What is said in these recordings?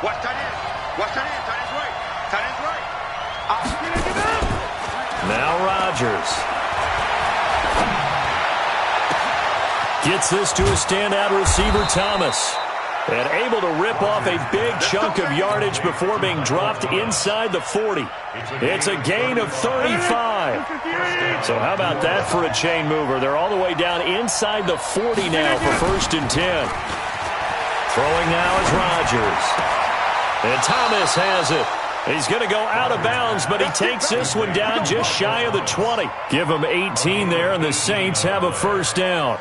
Watch tight end. Watch tight end. Tight end's right. Tight end's right. Now Rodgers. Gets this to a standout receiver, Thomas. And able to rip off a big chunk of yardage before being dropped inside the 40. It's a gain of 35. So how about that for a chain mover? They're all the way down inside the 40 now for 1st and 10. Throwing now is Rodgers. And Thomas has it. He's going to go out of bounds, but he takes this one down just shy of the 20. Give him 18 there, and the Saints have a 1st down.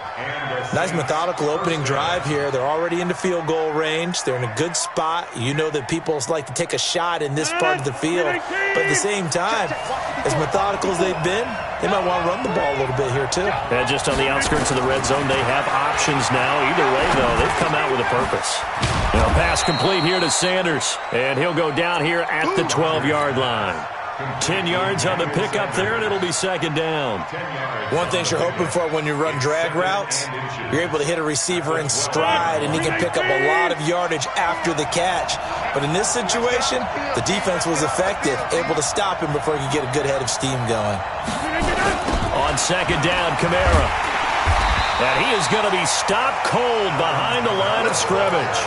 Nice methodical opening drive here. They're already into field goal range. They're in a good spot. You know that people like to take a shot in this part of the field. But at the same time, as methodical as they've been, they might want to run the ball a little bit here too. And just on the outskirts of the red zone, they have options now. Either way, though, they've come out with a purpose. Now, pass complete here to Sanders. And he'll go down here at the 12-yard line. 10 yards on the pickup there, and it'll be 2nd down. One thing you're hoping for when you run drag routes, you're able to hit a receiver in stride, and he can pick up a lot of yardage after the catch. But in this situation, the defense was effective, able to stop him before he could get a good head of steam going. On 2nd down, Kamara. And he is going to be stopped cold behind the line of scrimmage.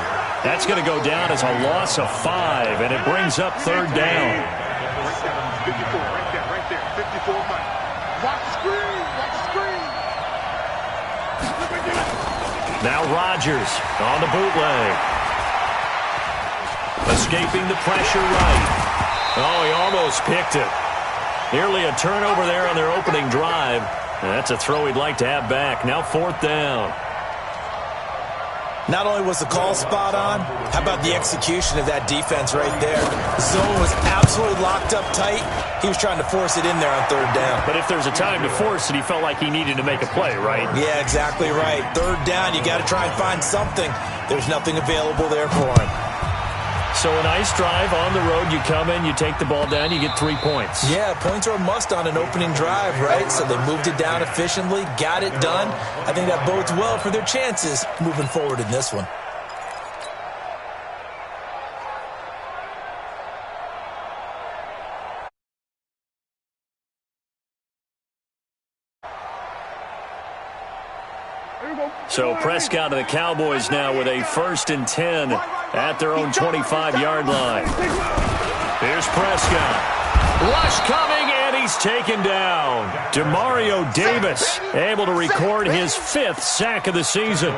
That's going to go down as a loss of 5, and it brings up 3rd down. 54, right there, 54 money. Watch the screen, watch the screen. Now Rodgers on the bootleg. Escaping the pressure right. Oh, he almost picked it. Nearly a turnover there on their opening drive. That's a throw he'd like to have back. Now 4th down. Not only was the call spot on, how about the execution of that defense right there? The zone was absolutely locked up tight. He was trying to force it in there on 3rd down. But if there's a time to force it, he felt like he needed to make a play, right? Yeah, exactly right. 3rd down, you got to try and find something. There's nothing available there for him. So a nice drive on the road. You come in, you take the ball down, you get 3 points. Yeah, points are a must on an opening drive, right? So they moved it down efficiently, got it done. I think that bodes well for their chances moving forward in this one. So Prescott and the Cowboys now with a 1st and 10 at their own 25-yard line. Here's Prescott. Rush coming, and he's taken down. Demario Davis able to record his 5th sack of the season.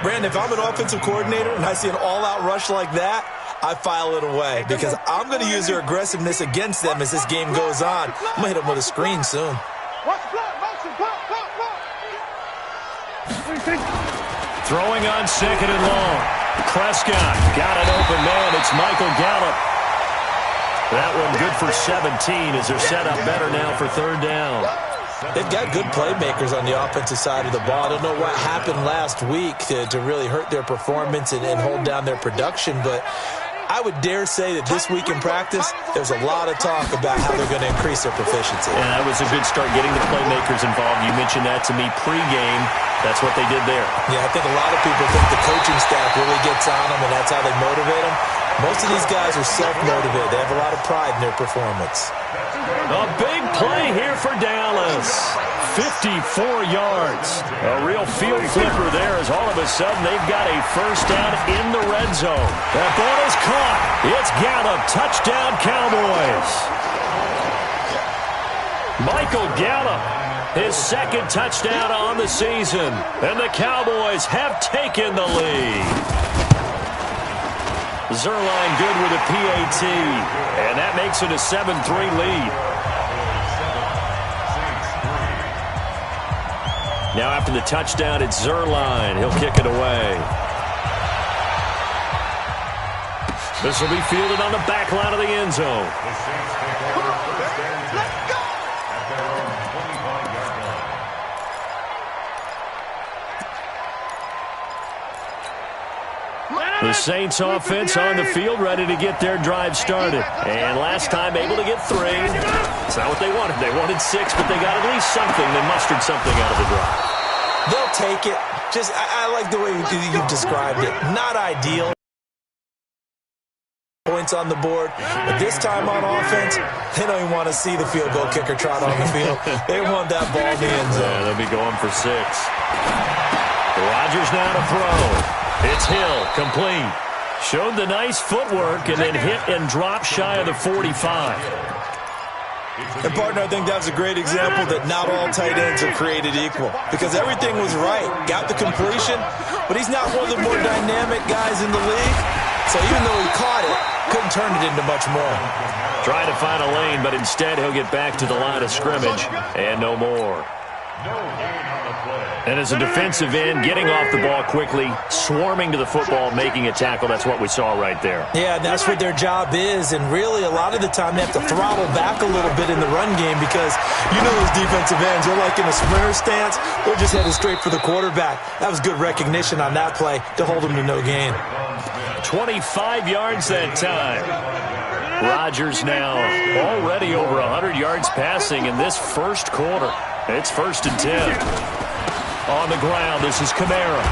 Brandon, if I'm an offensive coordinator and I see an all-out rush like that, I file it away because I'm going to use their aggressiveness against them as this game goes on. I'm going to hit them with a screen soon. Throwing on 2nd and long. Prescott got an open man. It's Michael Gallup. That one good for 17 as they're set up better now for 3rd down. They've got good playmakers on the offensive side of the ball. I don't know what happened last week to really hurt their performance and hold down their production, but I would dare say that this week in practice, there's a lot of talk about how they're going to increase their proficiency. And that was a good start getting the playmakers involved. You mentioned that to me pregame. That's what they did there. Yeah, I think a lot of people think the coaching staff really gets on them, and that's how they motivate them. Most of these guys are self-motivated. They have a lot of pride in their performance. A big play here for Dallas. 54 yards. A real field flipper there as all of a sudden they've got a 1st down in the red zone. That ball is caught. It's Gallup. Touchdown, Cowboys. Michael Gallup, his 2nd touchdown on the season. And the Cowboys have taken the lead. Zuerlein good with a PAT. And that makes it a 7-3 lead. Now after the touchdown, it's Zuerlein. He'll kick it away. This will be fielded on the back line of the end zone. The Saints offense on the field ready to get their drive started. And last time able to get 3. It's not what they wanted. They wanted 6, but they got at least something. They mustered something out of the drive. They'll take it. I like the way you described it. Not ideal. points on the board. But this time on offense, they don't even want to see the field goal kicker trot on the field. They want that ball in the end zone. Yeah, they'll be going for 6. Rodgers now to throw. It's Hill, complete. Showed the nice footwork and then hit and dropped shy of the 45. And, partner, I think that was a great example that not all tight ends are created equal because everything was right. Got the completion, but he's not one of the more dynamic guys in the league. So even though he caught it, couldn't turn it into much more. Trying to find a lane, but instead he'll get back to the line of scrimmage and no more. And as a defensive end, getting off the ball quickly, swarming to the football, making a tackle, that's what we saw right there. Yeah, and that's what their job is. And really, a lot of the time, they have to throttle back a little bit in the run game because you know those defensive ends, they're like in a sprinter stance. They're just headed straight for the quarterback. That was good recognition on that play to hold them to no gain. 25 yards that time. Rodgers now already over 100 yards passing in this first quarter. It's 1st and 10. On the ground, this is Kamara.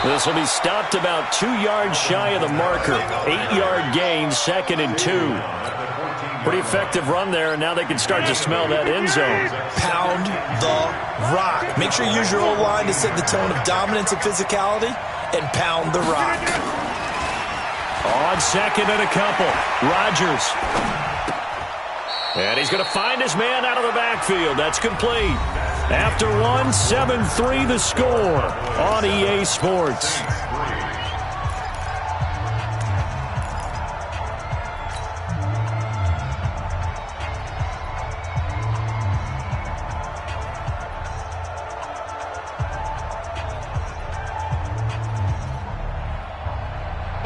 This will be stopped about 2 yards shy of the marker. 8-yard gain, 2nd and 2. Pretty effective run there, and now they can start to smell that end zone. Pound the rock. Make sure you use your O-line to set the tone of dominance and physicality, and pound the rock. On 2nd and a couple, Rodgers. And he's going to find his man out of the backfield. That's complete. After 1, 7-3 the score on EA Sports.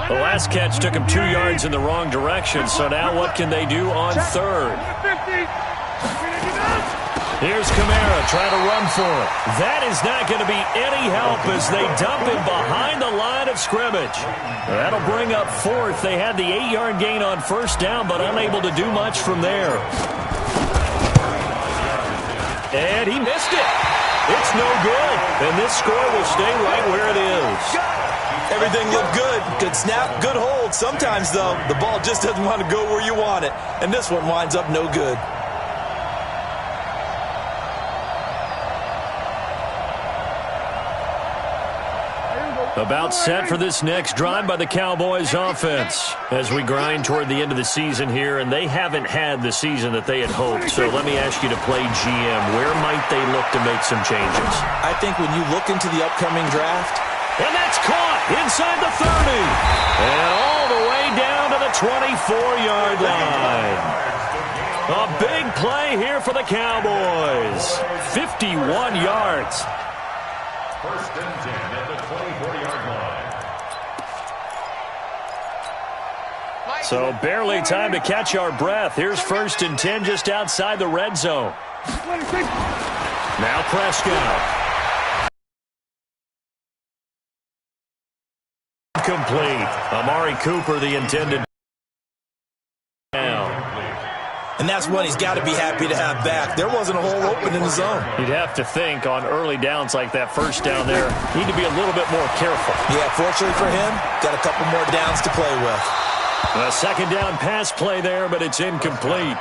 The last catch took him 2 yards in the wrong direction, so now what can they do on 3rd? Here's Kamara trying to run for it. That is not going to be any help as they dump him behind the line of scrimmage. That'll bring up 4th. They had the 8-yard gain on 1st down, but unable to do much from there. And he missed it. It's no good. And this score will stay right where it is. Everything looked good. Good snap, good hold. Sometimes, though, the ball just doesn't want to go where you want it. And this one winds up no good. About set for this next drive by the Cowboys offense as we grind toward the end of the season here, and they haven't had the season that they had hoped. So let me ask you to play GM. Where might they look to make some changes? I think when you look into the upcoming draft. And that's caught inside the 30. And all the way down to the 24-yard line. A big play here for the Cowboys. 51 yards. 1st and 10 at the 24-yard line. So barely time to catch our breath. Here's 1st and 10 just outside the red zone. Now Prescott. Complete. Amari Cooper, the intended down. And that's one he's got to be happy to have back. There wasn't a hole open in the zone. You'd have to think on early downs like that 1st down there, need to be a little bit more careful. Yeah, fortunately for him, got a couple more downs to play with. A 2nd down pass play there, but it's incomplete.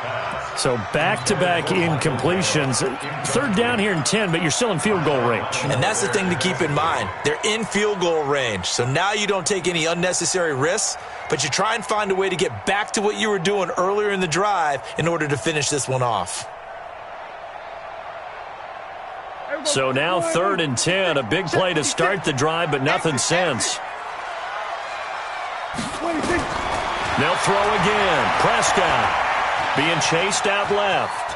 So back-to-back incompletions. 3rd down here in 10, but you're still in field goal range. And that's the thing to keep in mind. They're in field goal range. So now you don't take any unnecessary risks, but you try and find a way to get back to what you were doing earlier in the drive in order to finish this one off. So now 3rd and 10, a big play to start the drive, but nothing since. They'll throw again. Prescott being chased out left.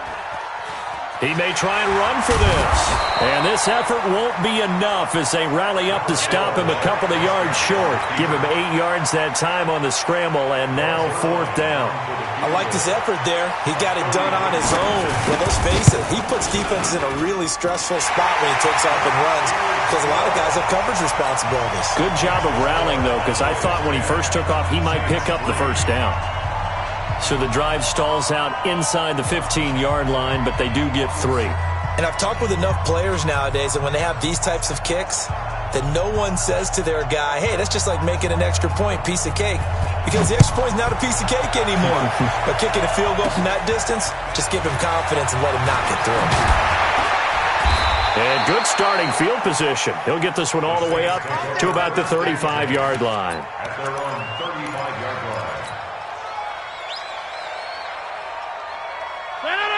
He may try and run for this. And this effort won't be enough as they rally up to stop him a couple of yards short. Give him 8 yards that time on the scramble, and now 4th down. I like this effort there. He got it done on his own. Well, let's face it, he puts defenses in a really stressful spot when he takes off and runs because a lot of guys have coverage responsibilities. Good job of rallying, though, because I thought when he first took off, he might pick up the 1st down. So the drive stalls out inside the 15-yard line, but they do get 3. And I've talked with enough players nowadays that when they have these types of kicks, that no one says to their guy, hey, that's just like making an extra point, piece of cake. because the extra point is not a piece of cake anymore. But kicking a field goal from that distance, just give him confidence and let him knock it through. And good starting field position. He'll get this one all the way up to about the 35-yard line. At their own 35-yard line.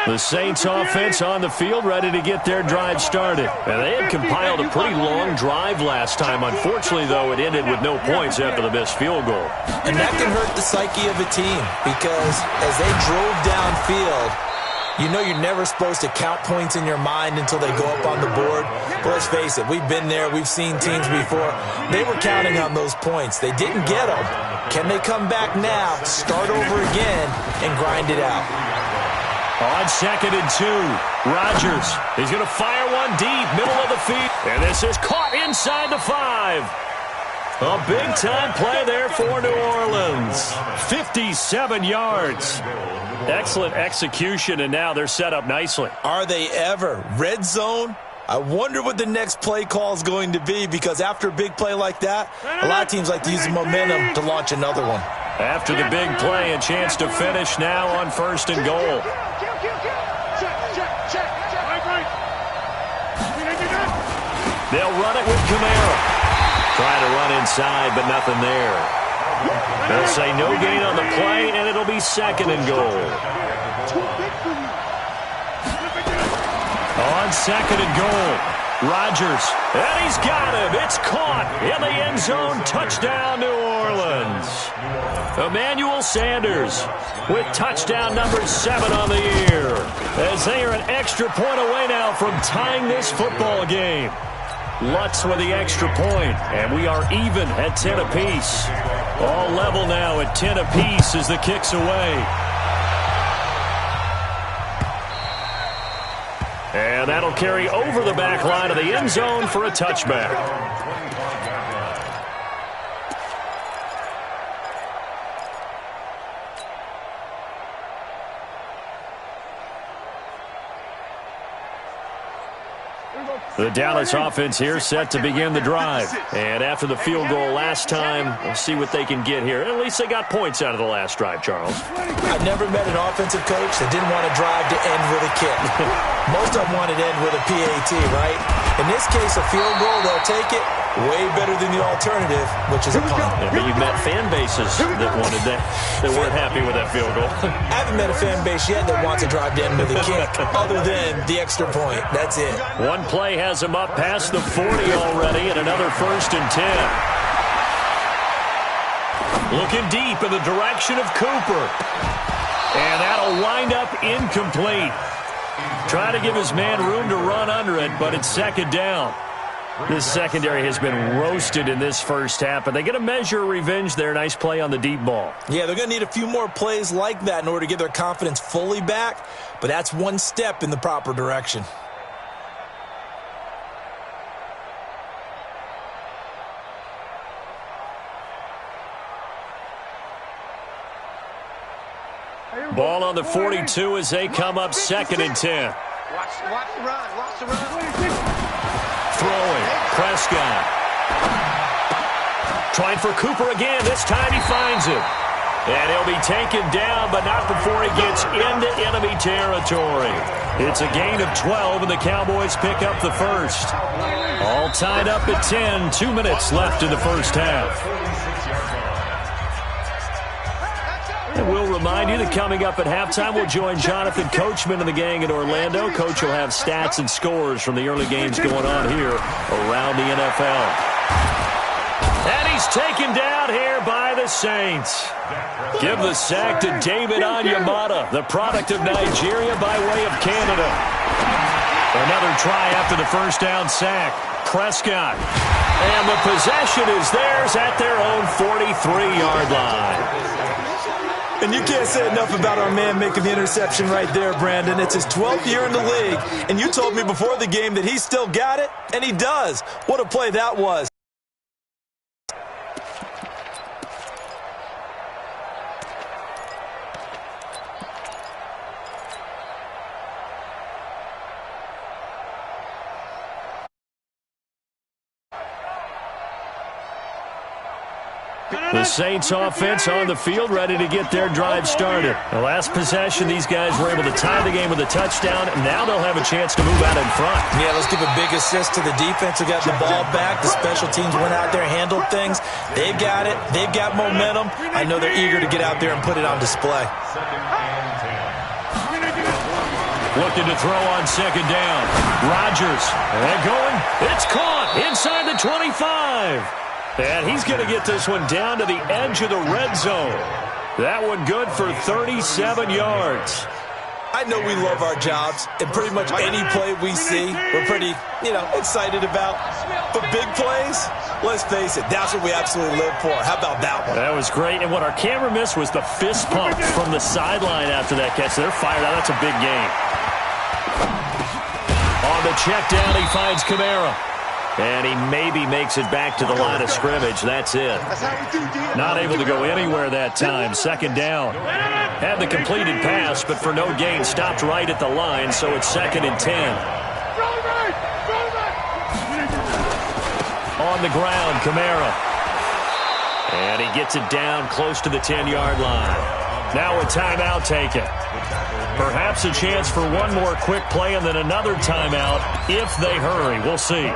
The Saints offense on the field, ready to get their drive started. And they had compiled a pretty long drive last time. Unfortunately, though, it ended with no points after the missed field goal. And that can hurt the psyche of a team because as they drove downfield, you know you're never supposed to count points in your mind until they go up on the board. But let's face it, we've been there. We've seen teams before. They were counting on those points. They didn't get them. Can they come back now, start over again, and grind it out? On 2nd and 2, Rodgers. He's going to fire one deep, middle of the field. And this is caught inside the 5. A big-time play there for New Orleans. 57 yards. Excellent execution, and now they're set up nicely. Are they ever? Red zone? I wonder what the next play call is going to be, because after a big play like that, a lot of teams like to use the momentum to launch another one. After the big play, a chance to finish now on 1st and goal. They'll run it with Kamara. Trying to run inside, but nothing there. They'll say no gain on the play, and it'll be 2nd and goal. On 2nd and goal, Rodgers. And he's got him. It's caught in the end zone. Touchdown, New Orleans. Emmanuel Sanders with touchdown number 7 on the year, as they are an extra point away now from tying this football game. Lutz with the extra point, and we are even at 10 apiece. All level now at 10 apiece as the kick's away. And that'll carry over the back line of the end zone for a touchback. The Dallas offense here set to begin the drive. And after the field goal last time, we'll see what they can get here. At least they got points out of the last drive, Charles. I've never met an offensive coach that didn't want to drive to end with a kick. Most of them wanted to end with a PAT, right? In this case, a field goal, they'll take it. Way better than the alternative, which is a punt. Yeah, but you've met fan bases that wanted that, that weren't happy with that field goal. I haven't met a fan base yet that wants to drive to end with a kick, other than the extra point. That's it. One play has him up past the 40 already, and another 1st and 10. Looking deep in the direction of Cooper. And that'll wind up incomplete. Trying to give his man room to run under it, but it's 2nd down. This secondary has been roasted in this first half, but they get a measure of revenge there. Nice play on the deep ball. Yeah, they're going to need a few more plays like that in order to get their confidence fully back, but that's one step in the proper direction. Ball on the 42 as they come up 2nd and 10. Watch the run. Watch the run. Throwing, Prescott. Trying for Cooper again. This time he finds him. And he'll be taken down, but not before he gets into enemy territory. It's a gain of 12, and the Cowboys pick up the first. All tied up at 10. 2 minutes left in the first half. And we'll remind you that coming up at halftime, we'll join Jonathan Coachman and the gang in Orlando. Coach will have stats and scores from the early games going on here around the NFL. And he's taken down here by the Saints. Give the sack to David Onyemata, the product of Nigeria by way of Canada. Another try after the first down sack. Prescott. And the possession is theirs at their own 43-yard line. And you can't say enough about our man making the interception right there, Brandon. It's his 12th year in the league, and you told me before the game that he still got it, and he does. What a play that was. The Saints offense on the field, ready to get their drive started. The last possession, these guys were able to tie the game with a touchdown, and now they'll have a chance to move out in front. Yeah, let's give a big assist to the defense who got the ball back. The special teams went out there, handled things. They've got it. They've got momentum. I know they're eager to get out there and put it on display. Looking to throw on second down. Rodgers, and going. It's caught inside the 25. And he's going to get this one down to the edge of the red zone. That one good for 37 yards. I know we love our jobs, and pretty much any play we see, we're pretty, excited about. But big plays, let's face it, that's what we absolutely live for. How about that one? That was great, and what our camera missed was the fist pump from the sideline after that catch. They're fired out. That's a big game. On the check down, he finds Kamara. And he maybe makes it back to the line of scrimmage. That's it. Not able to go anywhere that time. Second down. Had the completed pass, but for no gain, stopped right at the line, so it's 2nd and 10. On the ground, Kamara. And he gets it down close to the 10-yard line. Now a timeout taken. Perhaps a chance for one more quick play and then another timeout if they hurry. We'll see.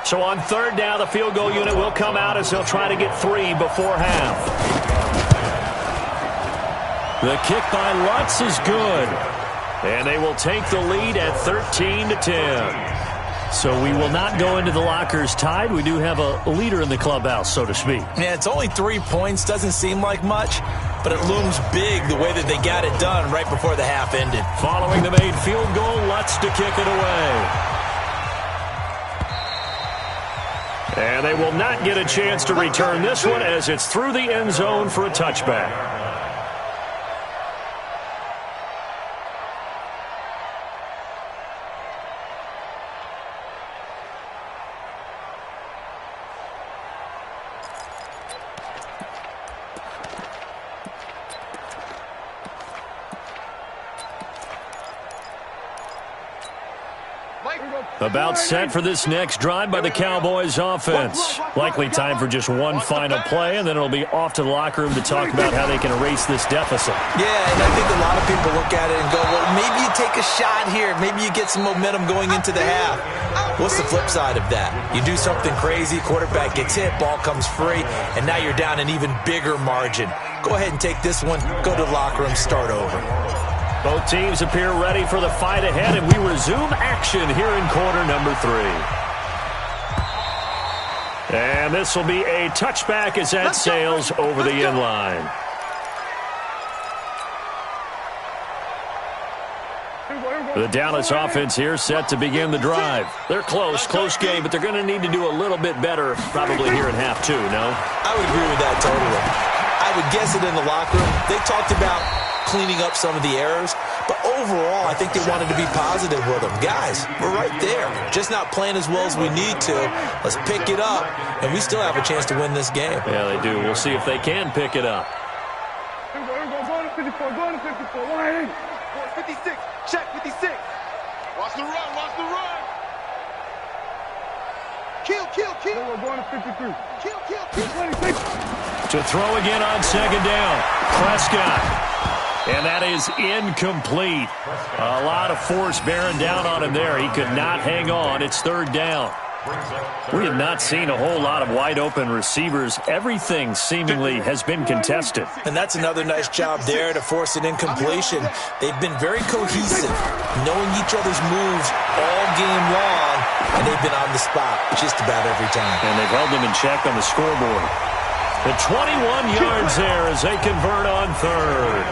So on third down, the field goal unit will come out as they'll try to get 3 before half. The kick by Lutz is good. And they will take the lead at 13-10. So we will not go into the lockers tied. We do have a leader in the clubhouse, so to speak. Yeah, it's only 3 points. Doesn't seem like much, but it looms big the way that they got it done right before the half ended. Following the made field goal, Lutz to kick it away. And they will not get a chance to return this one as it's through the end zone for a touchback. About set for this next drive by the Cowboys offense. Likely time for just one final play, and then it'll be off to the locker room to talk about how they can erase this deficit. Yeah, and I think a lot of people look at it and go, well, maybe you take a shot here. Maybe you get some momentum going into the half. What's the flip side of that? You do something crazy, quarterback gets hit, ball comes free, and now you're down an even bigger margin. Go ahead and take this one, go to the locker room, start over. Both teams appear ready for the fight ahead, and we resume action here in quarter number 3. And this will be a touchback as that sails over the end line. The Dallas offense here set to begin the drive. They're close game, but they're going to need to do a little bit better probably here in half 2, no? I would agree with that totally. I would guess it in the locker room. They talked about cleaning up some of the errors, but overall, I think they wanted to be positive with them. Guys, we're right there. Just not playing as well as we need to. Let's pick it up, and we still have a chance to win this game. Yeah, they do. We'll see if they can pick it up. Go to 54, go to 54, 56, check 56. Watch the run. Kill. We're going to 53. Kill. 26. To throw again on second down. Prescott. And that is incomplete. A lot of force bearing down on him there. He could not hang on. It's third down. We have not seen a whole lot of wide-open receivers. Everything seemingly has been contested. And that's another nice job there to force an incompletion. They've been very cohesive, knowing each other's moves all game long, and they've been on the spot just about every time. And they've held them in check on the scoreboard. The 21 yards there as they convert on third.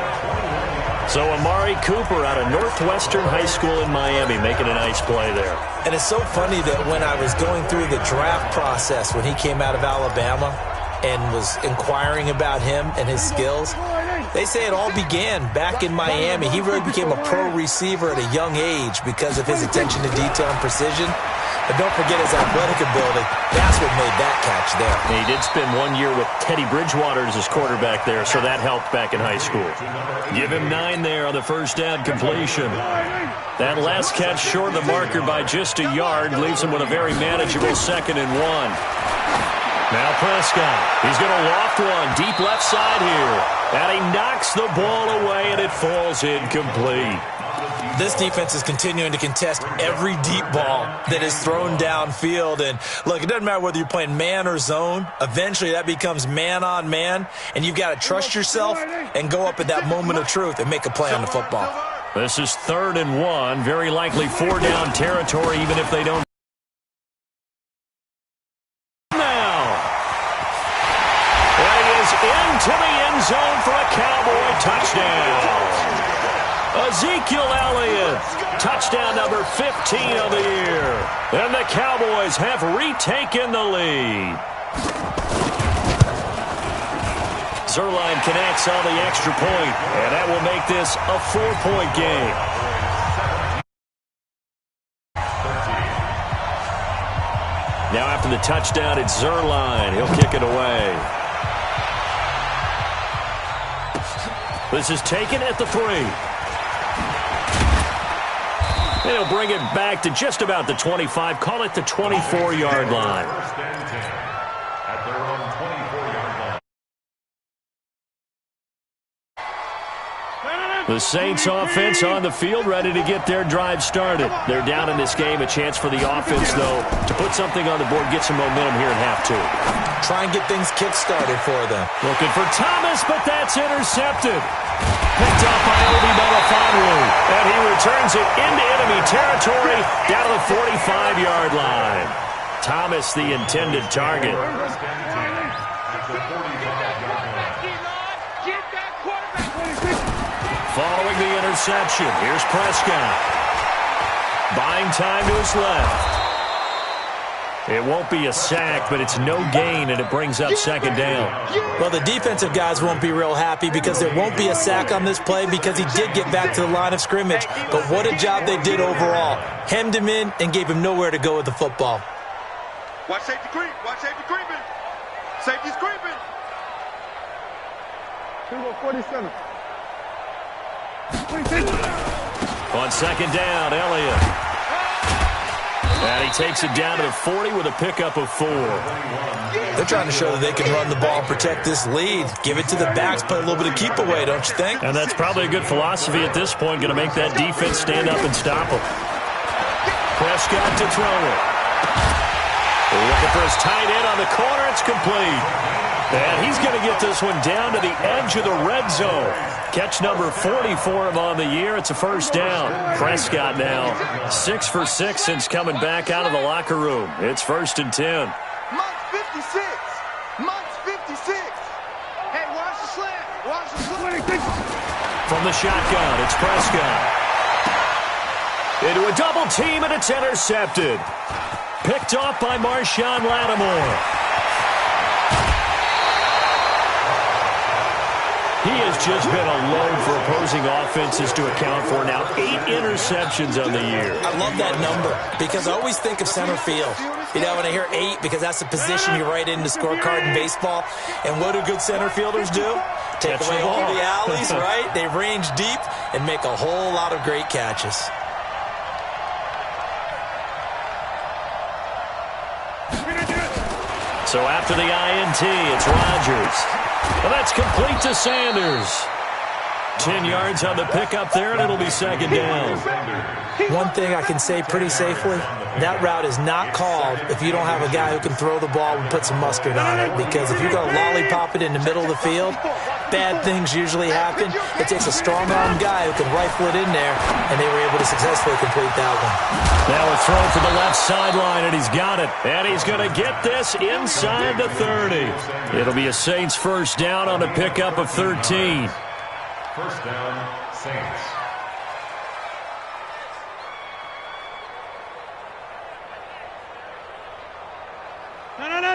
So Amari Cooper out of Northwestern High School in Miami making a nice play there. And it's so funny that when I was going through the draft process when he came out of Alabama and was inquiring about him and his skills, They say it all began back in Miami. He really became a pro receiver at a young age because of his attention to detail and precision. But don't forget his athletic ability. That's what made that catch there. He did spend 1 year with Teddy Bridgewater as his quarterback there, so that helped back in high school. Give him 9 there on the first down completion. That last catch short of the marker by just a yard leaves him with a very manageable 2nd and 1. Now Prescott. He's going to loft one deep left side here. And he knocks the ball away, and it falls incomplete. This defense is continuing to contest every deep ball that is thrown downfield. And, look, it doesn't matter whether you're playing man or zone. Eventually that becomes man on man, and you've got to trust yourself and go up at that moment of truth and make a play on the football. This is 3rd and 1, very likely 4-down territory, even if they don't. Now, and he is into the end zone for a Cowboy touchdown. Ezekiel Elliott, touchdown number 15 of the year. And the Cowboys have retaken the lead. Zerline connects on the extra point, and that will make this a 4-point game. Now after the touchdown, it's Zerline. He'll kick it away. This is taken at the 3. And he'll bring it back to just about the 25. Call it the 24-yard line. The Saints offense on the field, ready to get their drive started. They're down in this game. A chance for the offense, though, to put something on the board, get some momentum here in half 2. Try and get things kick-started for them. Looking for Thomas, but that's intercepted. Picked up by Obi Melifonwu, and he returns it into enemy territory down to the 45-yard line. Thomas, the intended target. Following the interception, here's Prescott. Buying time to his left. It won't be a sack, but it's no gain, and it brings up 2nd down. Well, the defensive guys won't be real happy because there won't be a sack on this play because he did get back to the line of scrimmage. But what a job they did overall. Hemmed him in and gave him nowhere to go with the football. Watch safety creep. Watch safety creeping. Safety's creeping. 47. On 2nd down, Elliott. And he takes it down to the 40 with a pickup of 4. They're trying to show that they can run the ball and protect this lead. Give it to the backs, play a little bit of keep away, don't you think? And that's probably a good philosophy at this point, going to make that defense stand up and stop them. Prescott to throw it. Looking for his tight end on the corner. It's complete. And he's going to get this one down to the edge of the red zone. Catch number 40 for him on the year. It's a 1st down. Prescott now 6 for 6 since coming back out of the locker room. It's 1st and 10. Monk's 56. Monk's 56. Hey, watch the slant. Watch the slant. From the shotgun, it's Prescott. Into a double team, and it's intercepted. Picked off by Marshawn Lattimore. He has just been a load for opposing offenses to account for. Now 8 interceptions on the year. I love that number because I always think of center field. You know, when I hear 8, because that's the position you write in the scorecard in baseball. And what do good center fielders do? Take away all the alleys, right? They range deep and make a whole lot of great catches. So after the INT, it's Rodgers. And that's complete to Sanders. 10 yards on the pickup there, and it'll be 2nd down. One thing I can say pretty safely, that route is not called if you don't have a guy who can throw the ball and put some mustard on it. Because if you're going to lollipop it in the middle of the field, bad things usually happen. It takes a strong-armed guy who can rifle it in there, and they were able to successfully complete that one. Now a throw to the left sideline, and he's got it. And he's going to get this inside the 30. It'll be a Saints 1st down on a pickup of 13. 1st down, Saints.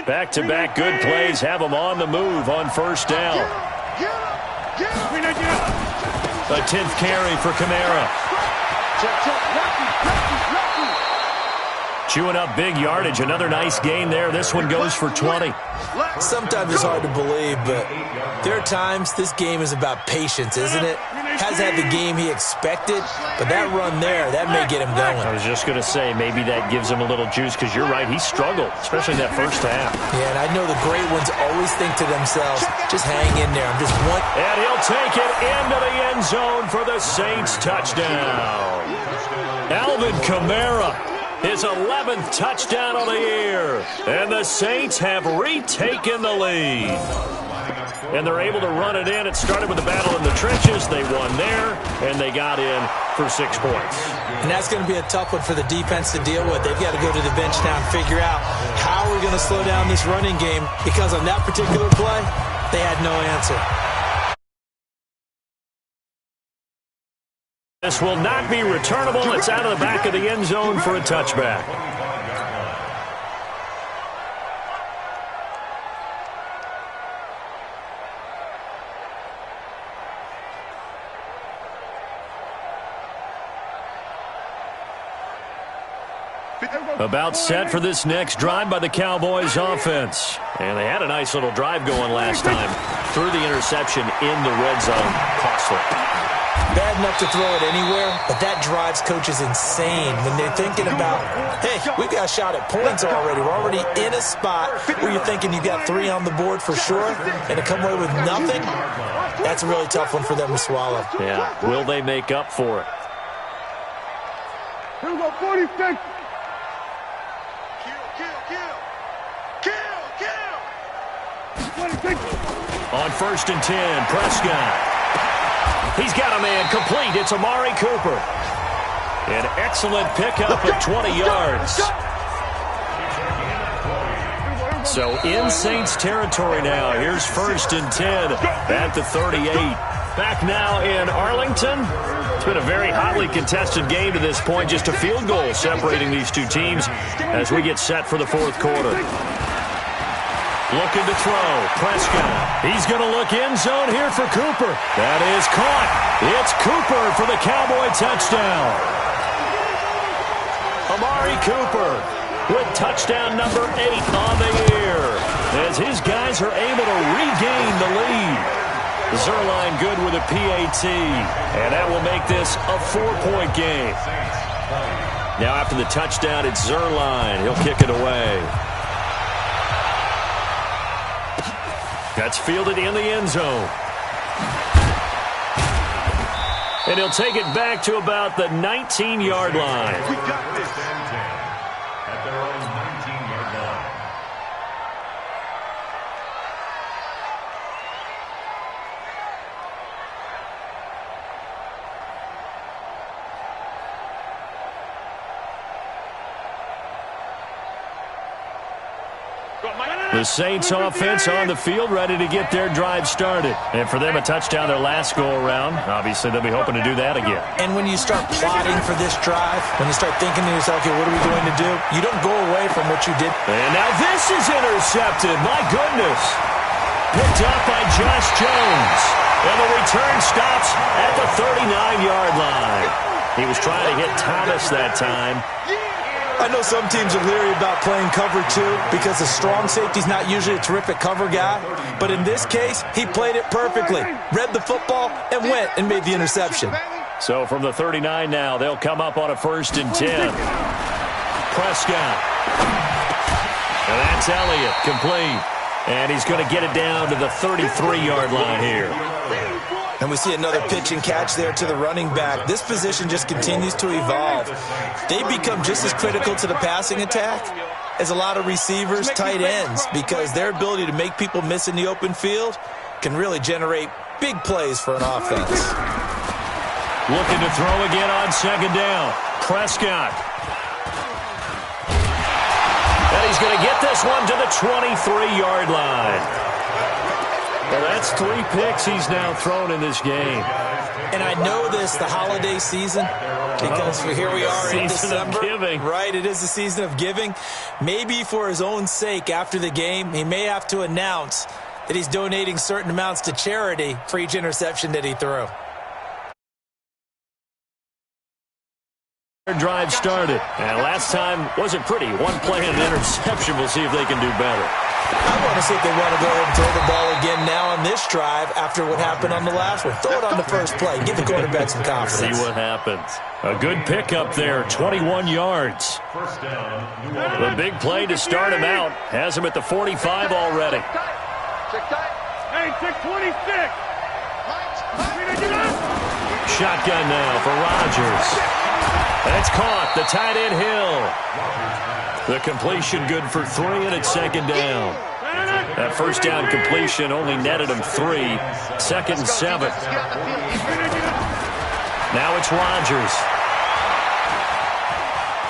Back-to-back good plays have them on the move on 1st down. A 10th carry for Kamara. Chewing up big yardage. Another nice gain there. This one goes for 20. Sometimes it's hard to believe, but there are times this game is about patience, isn't it? Hasn't had the game he expected, but that run there, that may get him going. I was just going to say, maybe that gives him a little juice, because you're right, he struggled, especially in that first half. Yeah, and I know the great ones always think to themselves, just hang in there. I'm just one. And he'll take it into the end zone for the Saints touchdown. Alvin Kamara, his 11th touchdown of the year. And the Saints have retaken the lead. And they're able to run it in. It started with the battle in the trenches. They won there, and they got in for 6 points. And that's going to be a tough one for the defense to deal with. They've got to go to the bench now and figure out how we're going to slow down this running game, because on that particular play, they had no answer. This will not be returnable. It's out of the back of the end zone for a touchback. About set for this next drive by the Cowboys offense. And they had a nice little drive going last time. Threw the interception in the red zone. Costly. Bad enough to throw it anywhere, but that drives coaches insane when they're thinking about, hey, we've got a shot at points already. We're already in a spot where you're thinking you've got 3 on the board for sure, and to come away with nothing, that's a really tough one for them to swallow. Yeah, will they make up for it? Here we go, 46. On 1st and 10, Prescott. He's got a man complete. It's Amari Cooper. An excellent pickup of 20 yards. So in Saints territory now. Here's 1st and 10 at the 38. Back now in Arlington. It's been a very hotly contested game to this point. Just a field goal separating these two teams as we get set for the 4th quarter. Looking to throw. Prescott. He's going to look end zone here for Cooper. That is caught. It's Cooper for the Cowboy touchdown. Amari Cooper with touchdown number 8 on the year as his guys are able to regain the lead. Zerline good with a PAT, and that will make this a 4-point game. Now after the touchdown, it's Zerline. He'll kick it away. That's fielded in the end zone. And he'll take it back to about the 19-yard line. We got this. At their own 19-yard line. The Saints offense on the field, ready to get their drive started. And for them, a touchdown their last go-around. Obviously, they'll be hoping to do that again. And when you start plotting for this drive, when you start thinking to yourself, okay, what are we going to do? You don't go away from what you did. And now this is intercepted. My goodness. Picked up by Josh Jones. And the return stops at the 39-yard line. He was trying to hit Thomas that time. I know some teams are leery about playing cover 2 because the strong safety's not usually a terrific cover guy. But in this case, he played it perfectly. Read the football and went and made the interception. So from the 39 now, they'll come up on a 1st and 10. Prescott. And that's Elliott, complete. And he's going to get it down to the 33-yard line here. And we see another pitch and catch there to the running back. This position just continues to evolve. They become just as critical to the passing attack as a lot of receivers, tight ends, because their ability to make people miss in the open field can really generate big plays for an offense. Looking to throw again on 2nd down. Prescott. And he's going to get this one to the 23-yard line. Well, that's 3 picks he's now thrown in this game. And I know this, the holiday season, because here we are in December. Giving. Right, it is the season of giving. Maybe for his own sake after the game, he may have to announce that he's donating certain amounts to charity for each interception that he threw. Drive started, and last time wasn't pretty. One play and an interception. We'll see if they can do better. I want to see if they want to go ahead and throw the ball again now on this drive after what happened on the last one. Throw it on the first play. Give the quarterback some confidence. See what happens. A good pickup there, 21 yards. First down, New The Orleans. big play to start him out. Has him at the 45 already. Hey, check 26. Shotgun now for Rodgers. And it's caught. The tight end Hill. The completion good for 3, and it's second down. That first down completion only netted him 3. Second and 7. Now it's Rodgers.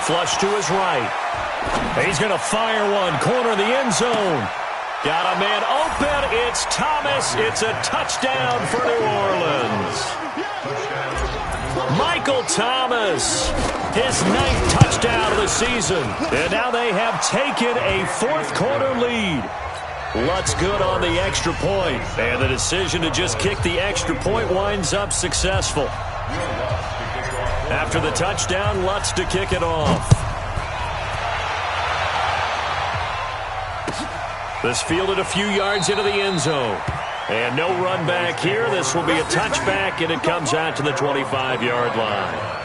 Flush to his right. He's going to fire one. Corner of the end zone. Got a man open. It's Thomas. It's a touchdown for New Orleans. Michael Thomas, his 9th touchdown of the season. And now they have taken a fourth-quarter lead. Lutz good on the extra point. And the decision to just kick the extra point winds up successful. After the touchdown, Lutz to kick it off. This fielded a few yards into the end zone. And no run back here. This will be a touchback, and it comes out to the 25-yard line.